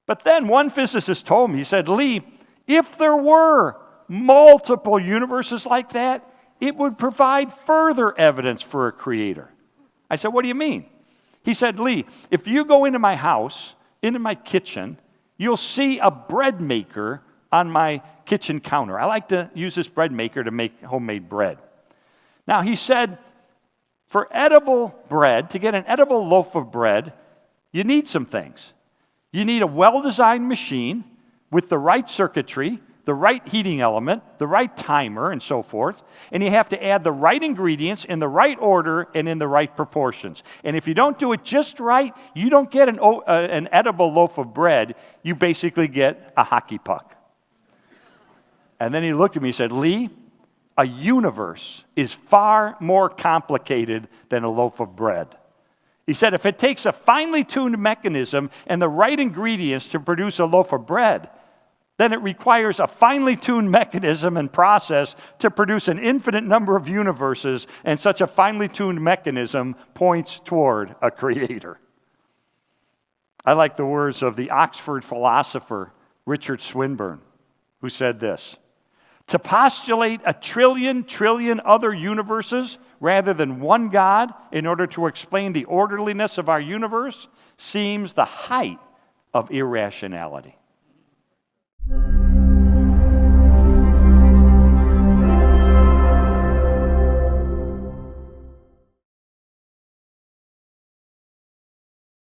But then one physicist told me, he said, Lee, if there were multiple universes like that, it would provide further evidence for a creator. I said, what do you mean? He said, Lee, if you go into my house, into my kitchen, you'll see a bread maker on my kitchen counter. I like to use this bread maker to make homemade bread. Now, he said, for edible bread, to get an edible loaf of bread, you need some things. You need a well-designed machine with the right circuitry, the right heating element, the right timer, and so forth. And you have to add the right ingredients in the right order and in the right proportions. And if you don't do it just right, you don't get an edible loaf of bread. You basically get a hockey puck. And then he looked at me and said, Lee, a universe is far more complicated than a loaf of bread. He said, if it takes a finely tuned mechanism and the right ingredients to produce a loaf of bread, then it requires a finely tuned mechanism and process to produce an infinite number of universes, and such a finely tuned mechanism points toward a creator. I like the words of the Oxford philosopher Richard Swinburne, who said this: to postulate a trillion other universes rather than one God in order to explain the orderliness of our universe seems the height of irrationality.